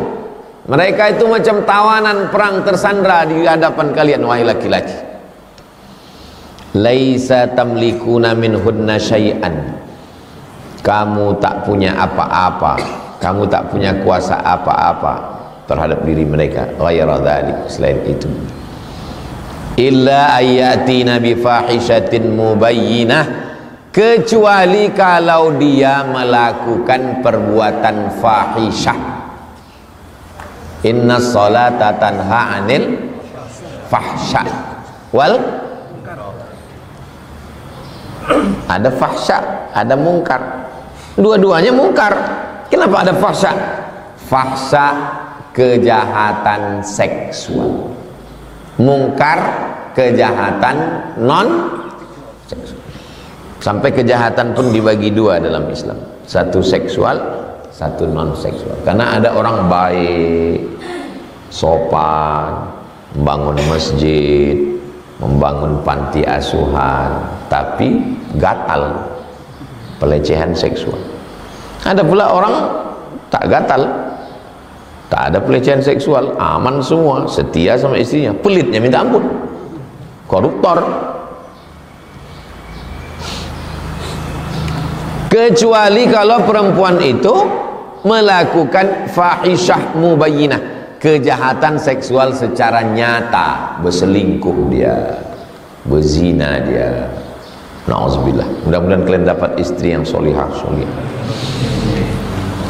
mereka itu macam tawanan perang tersandra di hadapan kalian, wahai laki-laki. Laisa tamlikuna minhunna syai'an, kamu tak punya apa-apa, kamu tak punya kuasa apa-apa terhadap diri mereka. Ghayra dzalik, selain itu, illa ayatina bi fahishatin mubayyinah, kecuali kalau dia melakukan perbuatan fahisyah. Inna sholata tanha 'anil fahsya wal, ada fahsya, ada mungkar. Dua-duanya mungkar. Kenapa ada fahsya? Fahsya kejahatan seksual, mungkar kejahatan non seksual. Sampai kejahatan pun dibagi dua dalam Islam, satu seksual, satu non seksual. Karena ada orang baik, sopan, membangun masjid, membangun panti asuhan, tapi gatal, pelecehan seksual. Ada pula orang tak gatal, tak ada pelecehan seksual, aman semua, setia sama istrinya, pelitnya minta ampun, koruptor. Kecuali kalau perempuan itu melakukan fahisyah mubayyinah, kejahatan seksual secara nyata, berselingkuh dia, berzina dia. Nauzubillah. Mudah-mudahan kalian dapat istri yang solihah.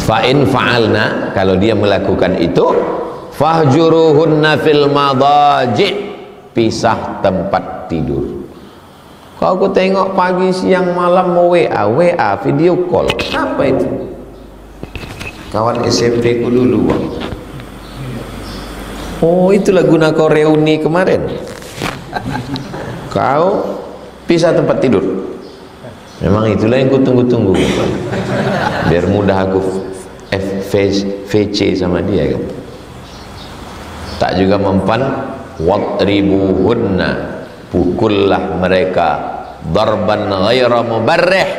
Fa in fa'alna, kalau dia melakukan itu, fahjuruhunna fil madaji', pisah tempat tidur. Kalau aku tengok pagi, siang, malam mau WA, video call, apa itu? Kawan SMP ku dulu, Bang. Oh, itulah guna kau reuni kemarin. Kau pisah tempat tidur. Memang itulah yang ku tunggu-tunggu, biar mudah aku VC sama dia kan. Tak juga mempan, wadribuhunna, pukullah mereka, darban ghaira mubarrih,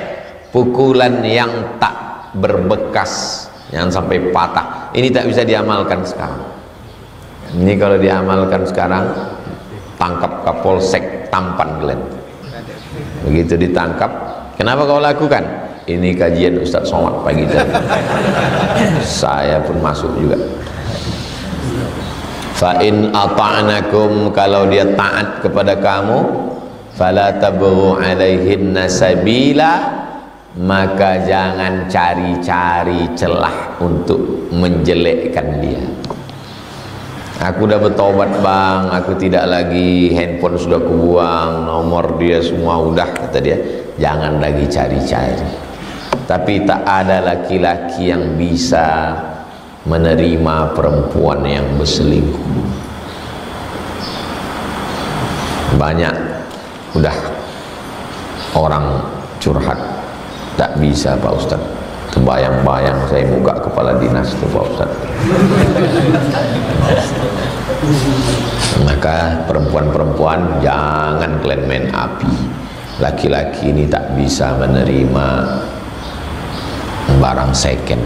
pukulan yang tak berbekas, jangan sampai patah. Ini tak bisa diamalkan sekarang. Ini kalau diamalkan sekarang, tangkap Kapolsek Tampan Glen. Begitu ditangkap, kenapa kau lakukan? Ini kajian Ustaz Somad pagi tadi. Saya pun masuk juga. Fa in ata'nakum, kalau dia taat kepada kamu, fala tabghu 'alaihinna sabila, maka jangan cari-cari celah untuk menjelekkan dia. Aku udah bertobat, Bang, aku tidak lagi, handphone sudah kubuang, nomor dia semua udah, kata dia. Jangan lagi cari-cari. Tapi tak ada laki-laki yang bisa menerima perempuan yang berselingkuh. Banyak udah orang curhat, tak bisa Pak Ustaz. Terbayang-bayang saya buka kepala dinas itu Pak Ustaz. Maka perempuan-perempuan jangan kalian main api. Laki-laki ini tak bisa menerima barang second.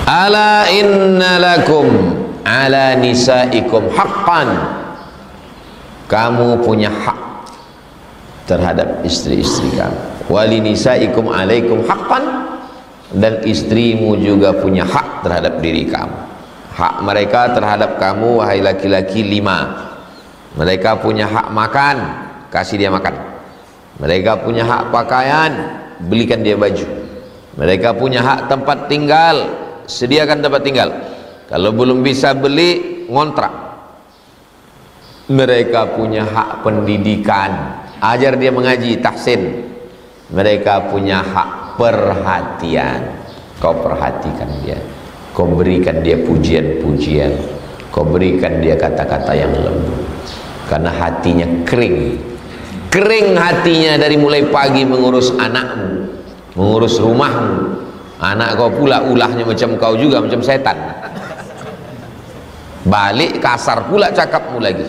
Ala inna lakum ala nisaikum haqqan, kamu punya hak terhadap istri-istri kamu. Wali nisaikum alaikum haqqan, dan istrimu juga punya hak terhadap diri kamu. Hak mereka terhadap kamu, wahai laki-laki, 5. Mereka punya hak makan, kasih dia makan. Mereka punya hak pakaian, belikan dia baju. Mereka punya hak tempat tinggal, sediakan tempat tinggal. Kalau belum bisa beli, ngontrak. Mereka punya hak pendidikan, ajar dia mengaji, tahsin. Mereka punya hak perhatian, kau perhatikan dia, kau berikan dia pujian-pujian, kau berikan dia kata-kata yang lembut. Karena hatinya kering hatinya dari mulai pagi mengurus anakmu, mengurus rumahmu. Anak kau pula ulahnya macam kau juga, macam setan. Balik kasar pula cakapmu lagi.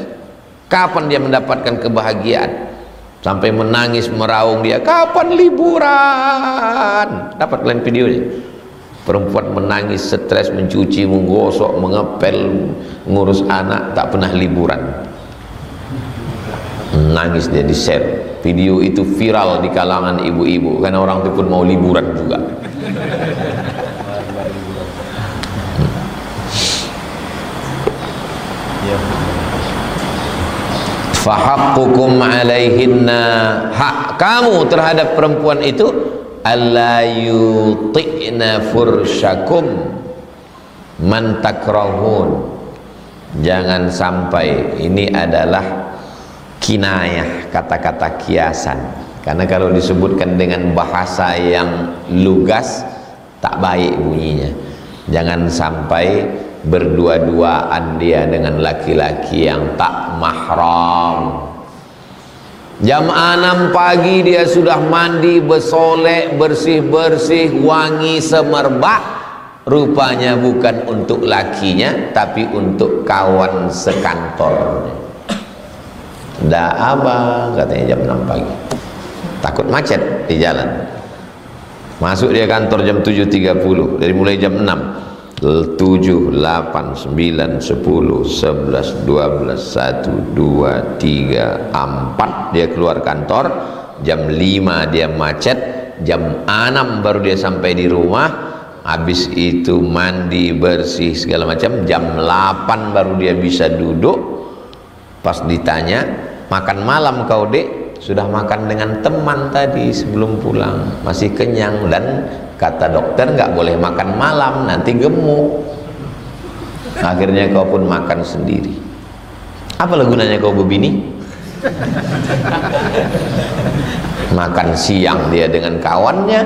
Kapan dia mendapatkan kebahagiaan? Sampai menangis meraung dia, kapan liburan? Dapat kalian videonya? Perempuan menangis, stres, mencuci, menggosok, mengepel, mengurus anak, tak pernah liburan. Nangis dia, di share video itu, viral di kalangan ibu-ibu, karena orang itu pun mau liburan juga. Fahaqqukum alaihinna, hak kamu terhadap perempuan itu alla yuti'na fursyakum man takrahun. Jangan sampai, ini adalah kinayah, kata-kata kiasan, karena kalau disebutkan dengan bahasa yang lugas tak baik bunyinya. Jangan sampai berdua-duaan dia dengan laki-laki yang tak mahram. Jam 6 pagi dia sudah mandi, bersolek, bersih-bersih, wangi semerbak. Rupanya bukan untuk lakinya, tapi untuk kawan sekantornya. Dah abang, katanya jam 6 pagi. Takut macet di jalan. Masuk dia kantor jam 7.30, dari mulai jam 6. 7, 8, 9, 10, 11, 12, 1, 2, 3, 4 dia keluar kantor. Jam 5 dia macet, jam 6 baru dia sampai di rumah. Habis itu mandi, bersih segala macam, jam 8 baru dia bisa duduk. Pas ditanya, makan malam kau dek? Sudah makan dengan teman tadi sebelum pulang, masih kenyang, dan kata dokter nggak boleh makan malam, nanti gemuk. Akhirnya kau pun makan sendiri. Apalah gunanya kau berbini? Makan siang dia dengan kawannya,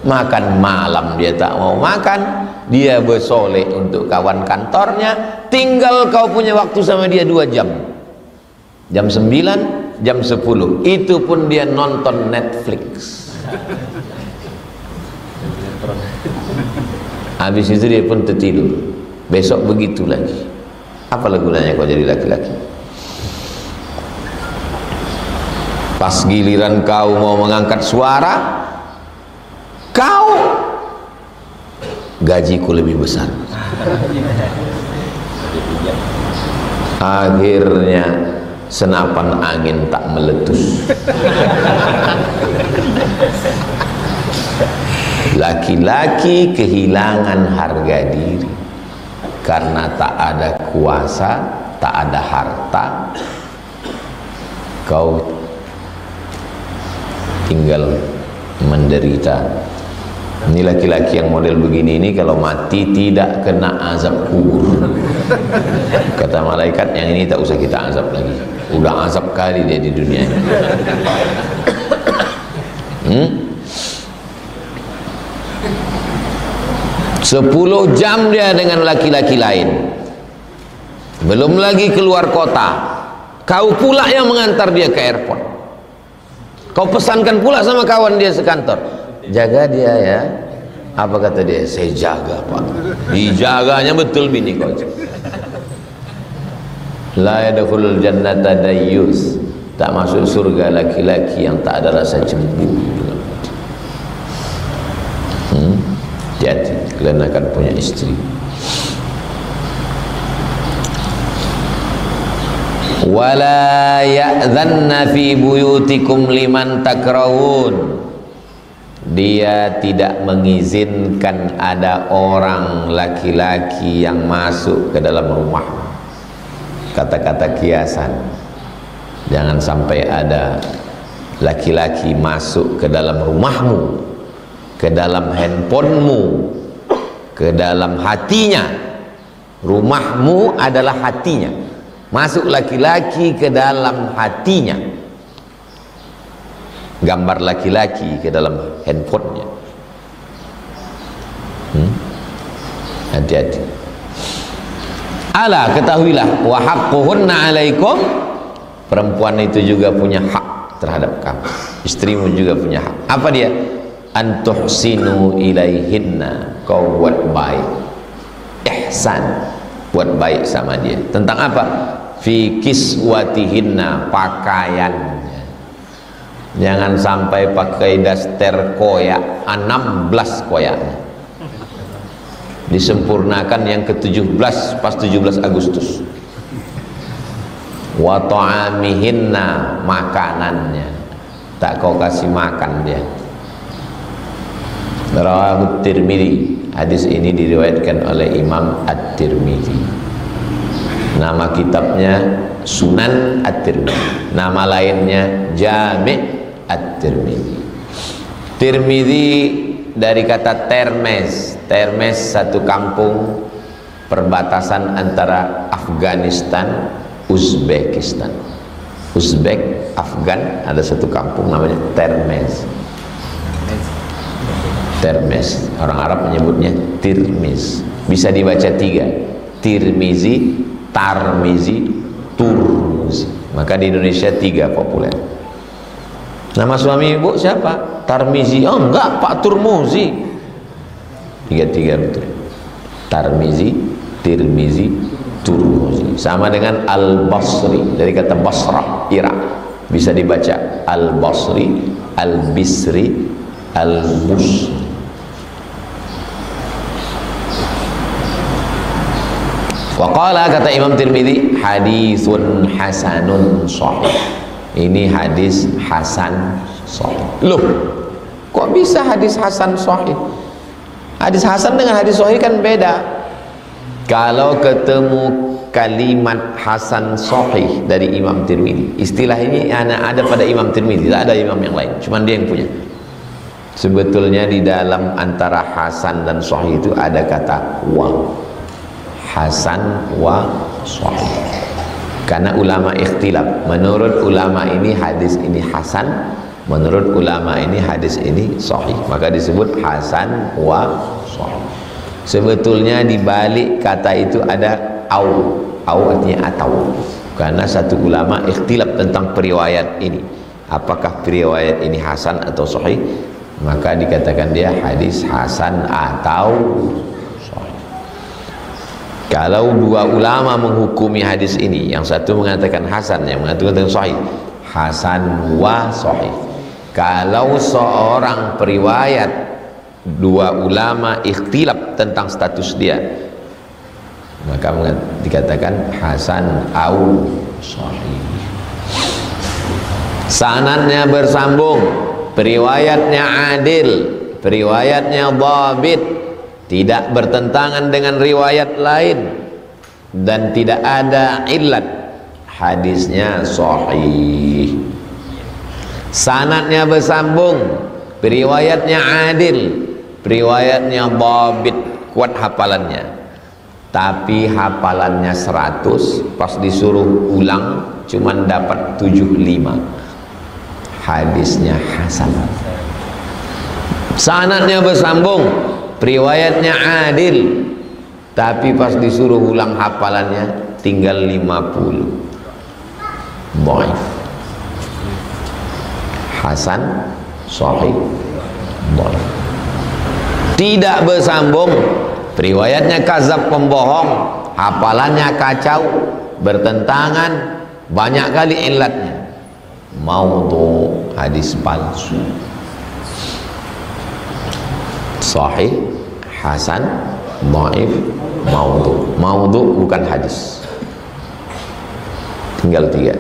makan malam dia tak mau makan. Dia bersolek untuk kawan kantornya. Tinggal kau punya waktu sama dia 2 jam. Jam 9, jam 10. Itu pun dia nonton Netflix. Habis itu dia pun tertidur. Besok begitu lagi. Apalah gunanya kau jadi laki-laki? Pas giliran kau mau mengangkat suara, kau gajiku lebih besar. Akhirnya senapan angin tak meletus. Laki-laki kehilangan harga diri karena tak ada kuasa, tak ada harta. Kau tinggal menderita. Ini laki-laki yang model begini ini kalau mati tidak kena azab kubur. Kata malaikat, yang ini tak usah kita azab lagi. Udah azab kali dia di dunia ini. 10 jam dia dengan laki-laki lain, belum lagi keluar kota. Kau pula yang mengantar dia ke airport. Kau pesankan pula sama kawan dia sekantor, jaga dia ya. Apa kata dia? Saya jaga pak. Dijaganya betul bini kau. La yadkhulul jannata dayyus. Tak masuk surga laki-laki yang tak ada rasa cemburu. Jadi kalian akan punya istri. Wala ya'dhanna fi buyutikum liman takrahun. Dia tidak mengizinkan ada orang laki-laki yang masuk ke dalam rumah. Kata-kata kiasan. Jangan sampai ada laki-laki masuk ke dalam rumahmu, ke dalam handphonemu, ke dalam hatinya. Rumahmu adalah hatinya. Masuk laki-laki ke dalam hatinya, gambar laki-laki ke dalam handphonenya. Hati-hati. Ala, ketahuilah, wa haqquhunna alaikum. Perempuan itu juga punya hak terhadap kamu. Istrimu juga punya hak. Apa dia? Antuhsinu ilaihinna. Kau buat baik, ihsan, buat baik sama dia. Tentang apa? Fi kiswatihinna, pakaiannya. Jangan sampai pakai daster koyak, 16 koyaknya. Disempurnakan yang ke-17 pas 17 Agustus. Wa ta'amihinna, makanannya. Tak kau kasih makan dia. Rawahu Tirmidzi. Hadis ini diriwayatkan oleh Imam At-Tirmidzi. Nama kitabnya Sunan At-Tirmidzi. Nama lainnya Jami' At-Tirmidzi. Tirmizi dari kata termes. Termes satu kampung perbatasan antara Afghanistan, Uzbekistan. Uzbek, Afgan, ada satu kampung namanya Termes. Termes, orang Arab menyebutnya Tirmiz. Bisa dibaca tiga, Tirmizi, Tarmizi, Turmuzi. Maka di Indonesia tiga populer. Nama suami ibu siapa? Tarmizi. Oh enggak, Pak Turmuzi. Tiga-tiga betul. Tarmizi, Tirmizi, Turmuzi. Sama dengan Al-Basri, dari kata Basrah, Irak. Bisa dibaca Al-Basri, Al-Bisri, Al-Musri. Waqala, kata Imam Tirmidzi, haditsun hasanun sahih. Ini hadis hasan sahih. Loh, kok bisa hadis hasan sahih? Hadis hasan dengan hadis sahih kan beda. Kalau ketemu kalimat hasan sahih dari Imam Tirmidzi, istilah ini ada pada Imam Tirmidzi, tidak ada imam yang lain, cuman dia yang punya. Sebetulnya di dalam antara hasan dan sahih itu ada kata wa. Hasan wa sahih. Karena ulama ikhtilaf. Menurut ulama ini hadis ini hasan, menurut ulama ini hadis ini sahih. Maka disebut hasan wa sahih. Sebetulnya di balik kata itu ada au. Au artinya atau. Karena satu ulama ikhtilaf tentang periwayat ini. Apakah periwayat ini hasan atau sahih? Maka dikatakan dia hadis hasan atau sahih. Kalau dua ulama menghukumi hadis ini, yang satu mengatakan hasan, yang mengatakan sahih, hasan wa sahih. Kalau seorang periwayat, dua ulama ikhtilaf tentang status dia, maka dikatakan hasan au sahih. Sanadnya bersambung, periwayatnya adil, periwayatnya dhabit, tidak bertentangan dengan riwayat lain, dan tidak ada illat, hadisnya sahih. Sanadnya bersambung, periwayatnya adil, periwayatnya dhabit, kuat hafalannya, tapi hafalannya 100, pas disuruh ulang cuman dapat 75, hadisnya hasan. Sanadnya bersambung, riwayatnya adil, tapi pas disuruh ulang hafalannya tinggal 50, dhaif. Hasan, sahih, dhaif. Tidak bersambung, riwayatnya kazab, pembohong, hafalannya kacau, bertentangan, banyak kali illatnya, maudhu, hadis palsu. Sahih, hasan, dhaif, maudhu. Maudhu bukan hadis. Tinggal tiga,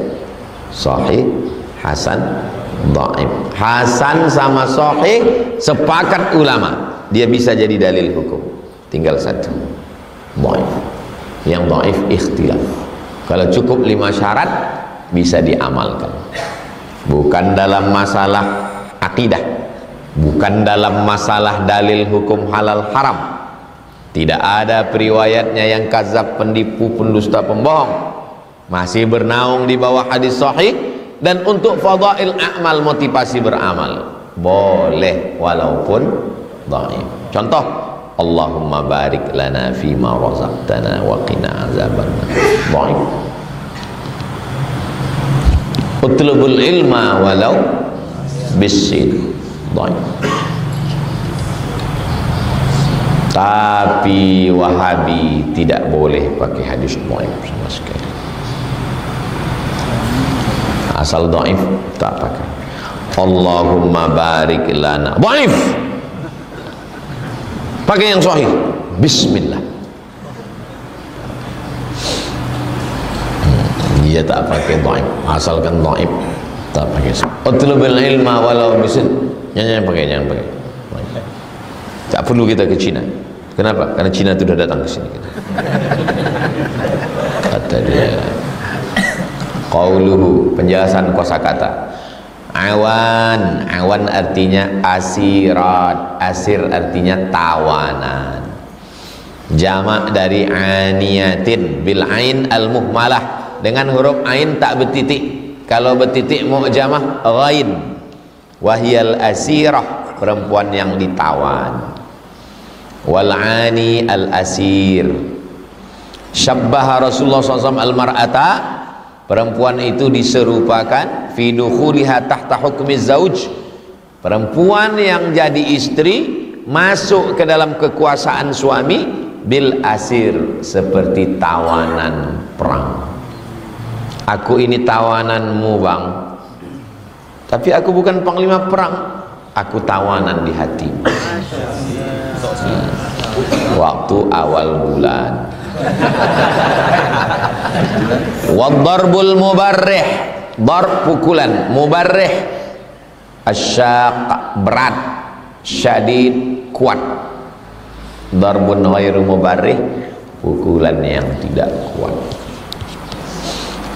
sahih, hasan, dhaif. Hasan sama sahih sepakat ulama, dia bisa jadi dalil hukum. Tinggal satu, dhaif. Yang dhaif ikhtilaf. Kalau cukup 5 syarat bisa diamalkan. Bukan dalam masalah akidah, bukan dalam masalah dalil hukum halal haram. Tidak ada periwayatnya yang kazab, penipu, pendusta, pembohong, masih bernaung di bawah hadis sahih. Dan untuk fadail a'mal, motivasi beramal, boleh walaupun dhaif. Contoh, Allahumma barik lana fima razaqtana wa qina azabannar, dhaif. Utlubul ilma walau bisin, dhaif. Tapi Wahabi tidak boleh pakai hadis dhaif sama sekali. Asal dhaif tak pakai. Allahumma barik lana, dhaif. Pakai yang sahih, bismillah. Dia tak pakai dhaif, asalkan dhaif tak pakai. Utlubul ilma walau bisin, jangan pakai. Tak perlu kita ke Cina. Kenapa? Karena Cina itu sudah datang ke sini. Kata dia, qauluhu, penjelasan kosakata, Awan, awan artinya asirat, asir artinya tawanan. Jamak dari aniyatin bil ain al muhmalah, dengan huruf ain tak bertitik. Kalau bertitik mu'jamah ghain. Wahyal asirah, perempuan yang ditawan. Wal ani al asir. Syabbaha Rasulullah SAW al mar'ata, perempuan itu diserupakan fi dukhuliha tahta hukmi zauj, perempuan yang jadi istri masuk ke dalam kekuasaan suami, bil asir, seperti tawanan perang. Aku ini tawananmu bang, tapi aku bukan panglima perang, aku tawanan di hatimu. Waktu awal bulan. Wadarbul mubarrih, darb pukulan, mubarrih asyaq berat, syadid kuat. Darbun ghairu mubarrih, pukulan yang tidak kuat.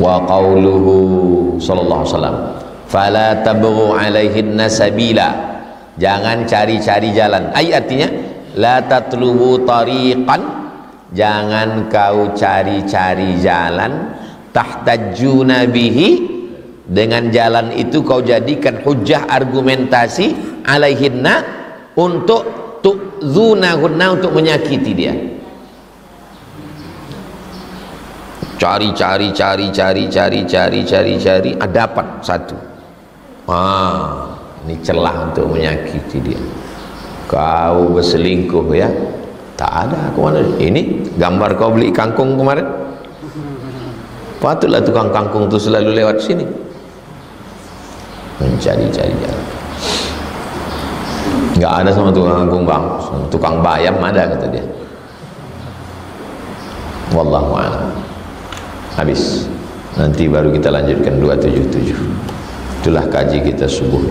Wa qauluhu sallallahu alaihi wasallam, fala tabghu alaihinna sabila, jangan cari-cari jalan. Artinya la tatlubu tariqan, jangan kau cari-cari jalan, tahtajjuna bihi, dengan jalan itu kau jadikan hujjah argumentasi, alaihinna, untuk tu'zunahunna, untuk menyakiti dia. Cari, dapat satu. Ini celah untuk menyakiti dia. Kau berselingkuh ya? Tak ada, aku mana? Ini gambar kau beli kangkung kemarin. Patutlah tukang kangkung tu selalu lewat sini. Mencari-cari jalan. Enggak ada sama tukang kangkung bang, tukang bayam ada kata dia. Wallahu a'lam. Habis, nanti baru kita lanjutkan 277. Itulah kaji kita subuh.